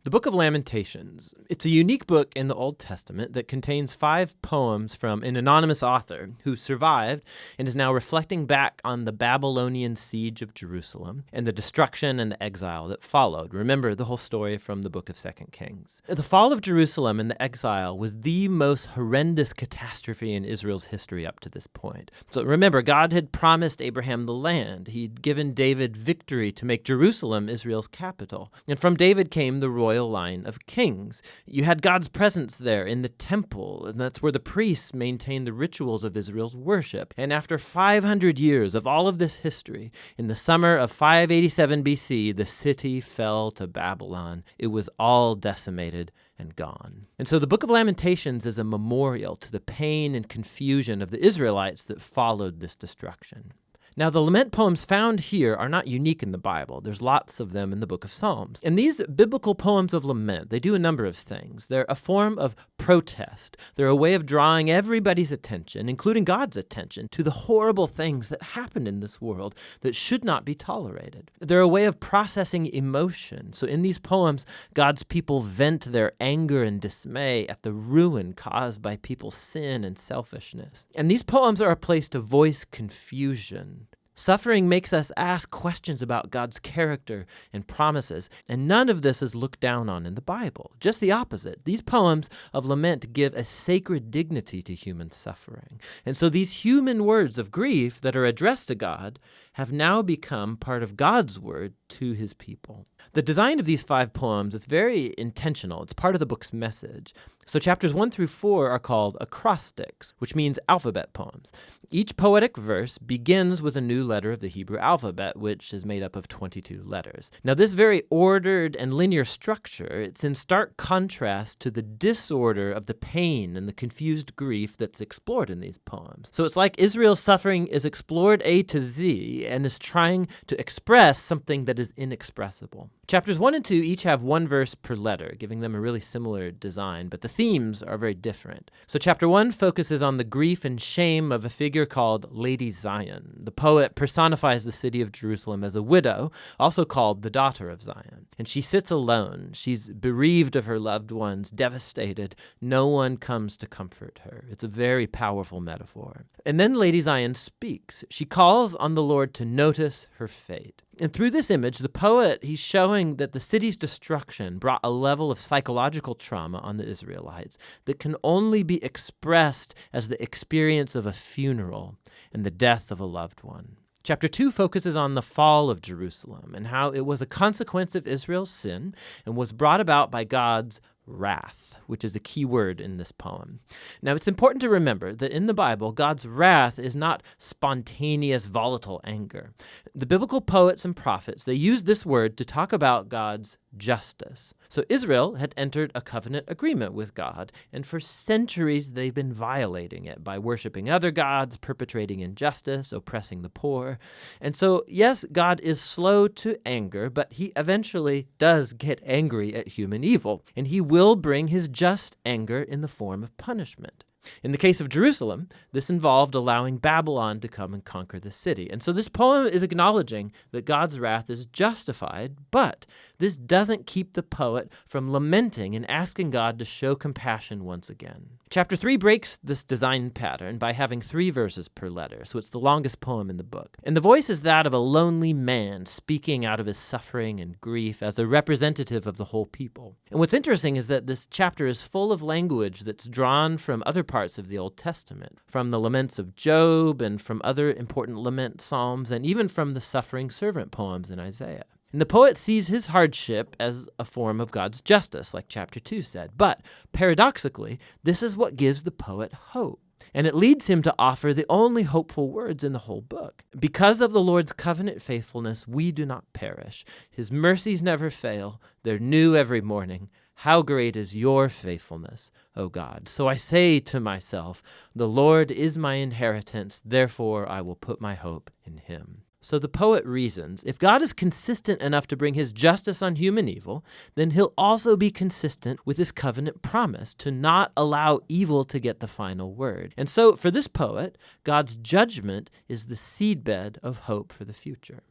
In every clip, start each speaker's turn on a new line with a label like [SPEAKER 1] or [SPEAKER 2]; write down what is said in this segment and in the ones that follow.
[SPEAKER 1] The Book of Lamentations. It's a unique book in the Old Testament that contains 5 poems from an anonymous author who survived and is now reflecting back on the Babylonian siege of Jerusalem and the destruction and the exile that followed. Remember the whole story from the book of 2 Kings. The fall of Jerusalem and the exile was the most horrendous catastrophe in Israel's history up to this point. So remember, God had promised Abraham the land. He'd given David victory to make Jerusalem Israel's capital. And from David came the royal line of kings. You had God's presence there in the temple, and that's where the priests maintained the rituals of Israel's worship. And after 500 years of all of this history, in the summer of 587 BC, the city fell to Babylon. It was all decimated and gone. And so the Book of Lamentations is a memorial to the pain and confusion of the Israelites that followed this destruction. Now, the lament poems found here are not unique in the Bible. There's lots of them in the book of Psalms. And these biblical poems of lament, they do a number of things. They're a form of protest. They're a way of drawing everybody's attention, including God's attention, to the horrible things that happen in this world that should not be tolerated. They're a way of processing emotion. So in these poems, God's people vent their anger and dismay at the ruin caused by people's sin and selfishness. And these poems are a place to voice confusion. Suffering makes us ask questions about God's character and promises, and none of this is looked down on in the Bible. Just the opposite. These poems of lament give a sacred dignity to human suffering. And so these human words of grief that are addressed to God have now become part of God's word to his people. The design of these 5 poems is very intentional. It's part of the book's message. So chapters 1 through 4 are called acrostics, which means alphabet poems. Each poetic verse begins with a new letter of the Hebrew alphabet, which is made up of 22 letters. Now, this very ordered and linear structure, it's in stark contrast to the disorder of the pain and the confused grief that's explored in these poems. So it's like Israel's suffering is explored A to Z and is trying to express something that is inexpressible. Chapters 1 and 2 each have 1 verse per letter, giving them a really similar design, but the themes are very different. So chapter 1 focuses on the grief and shame of a figure called Lady Zion. The poet personifies the city of Jerusalem as a widow, also called the daughter of Zion. And she sits alone. She's bereaved of her loved ones, devastated. No one comes to comfort her. It's a very powerful metaphor. And then Lady Zion speaks. She calls on the Lord to notice her fate. And through this image, the poet, he's showing that the city's destruction brought a level of psychological trauma on the Israelites that can only be expressed as the experience of a funeral and the death of a loved one. Chapter 2 focuses on the fall of Jerusalem and how it was a consequence of Israel's sin and was brought about by God's wrath, which is a key word in this poem. Now, it's important to remember that in the Bible, God's wrath is not spontaneous, volatile anger. The biblical poets and prophets, they use this word to talk about God's justice. So Israel had entered a covenant agreement with God, and for centuries they've been violating it by worshiping other gods, perpetrating injustice, oppressing the poor. And so, yes, God is slow to anger, but he eventually does get angry at human evil, and he will bring his just anger in the form of punishment. In the case of Jerusalem, this involved allowing Babylon to come and conquer the city. And so this poem is acknowledging that God's wrath is justified, but this doesn't keep the poet from lamenting and asking God to show compassion once again. Chapter 3 breaks this design pattern by having 3 verses per letter, so it's the longest poem in the book. And the voice is that of a lonely man speaking out of his suffering and grief as a representative of the whole people. And what's interesting is that this chapter is full of language that's drawn from other parts of the Old Testament, from the laments of Job and from other important lament psalms, and even from the suffering servant poems in Isaiah. And the poet sees his hardship as a form of God's justice, like chapter 2 said. But paradoxically, this is what gives the poet hope. And it leads him to offer the only hopeful words in the whole book. Because of the Lord's covenant faithfulness, we do not perish. His mercies never fail. They're new every morning. How great is your faithfulness, O God. So I say to myself, the Lord is my inheritance, therefore I will put my hope in him. So the poet reasons, if God is consistent enough to bring his justice on human evil, then he'll also be consistent with his covenant promise to not allow evil to get the final word. And so for this poet, God's judgment is the seedbed of hope for the future.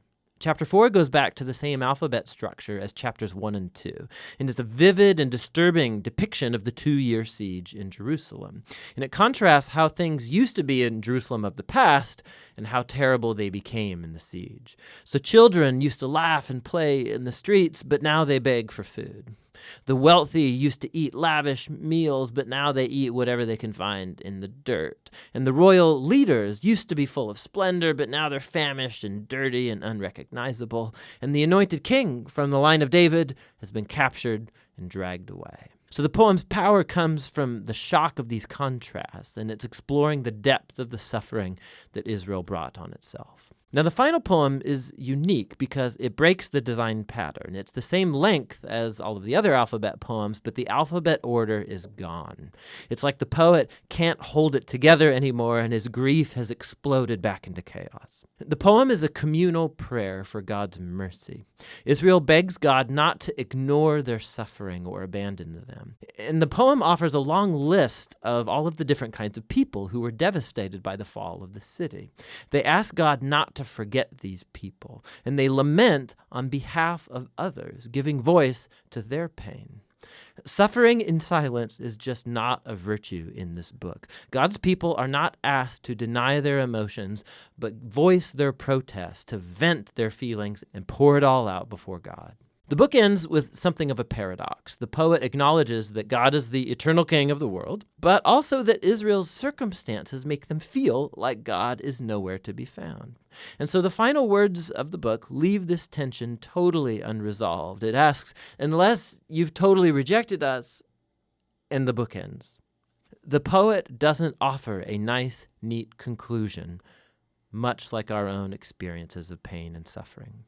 [SPEAKER 1] Chapter 4 goes back to the same alphabet structure as chapters 1 and 2, and is a vivid and disturbing depiction of the 2-year siege in Jerusalem. And it contrasts how things used to be in Jerusalem of the past and how terrible they became in the siege. So children used to laugh and play in the streets, but now they beg for food. The wealthy used to eat lavish meals, but now they eat whatever they can find in the dirt. And the royal leaders used to be full of splendor, but now they're famished and dirty and unrecognizable. And the anointed king from the line of David has been captured and dragged away. So the poem's power comes from the shock of these contrasts, and it's exploring the depth of the suffering that Israel brought on itself. Now, the final poem is unique because it breaks the design pattern. It's the same length as all of the other alphabet poems, but the alphabet order is gone. It's like the poet can't hold it together anymore, and his grief has exploded back into chaos. The poem is a communal prayer for God's mercy. Israel begs God not to ignore their suffering or abandon them. And the poem offers a long list of all of the different kinds of people who were devastated by the fall of the city. They ask God not to forget these people, and they lament on behalf of others, giving voice to their pain. Suffering in silence is just not a virtue in this book. God's people are not asked to deny their emotions, but voice their protest, to vent their feelings and pour it all out before God. The book ends with something of a paradox. The poet acknowledges that God is the eternal king of the world, but also that Israel's circumstances make them feel like God is nowhere to be found. And so the final words of the book leave this tension totally unresolved. It asks, unless you've totally rejected us, and the book ends. The poet doesn't offer a nice, neat conclusion, much like our own experiences of pain and suffering.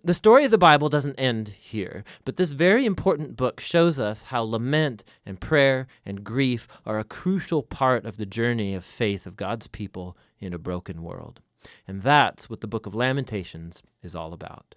[SPEAKER 1] The story of the Bible doesn't end here, but this very important book shows us how lament and prayer and grief are a crucial part of the journey of faith of God's people in a broken world. And that's what the book of Lamentations is all about.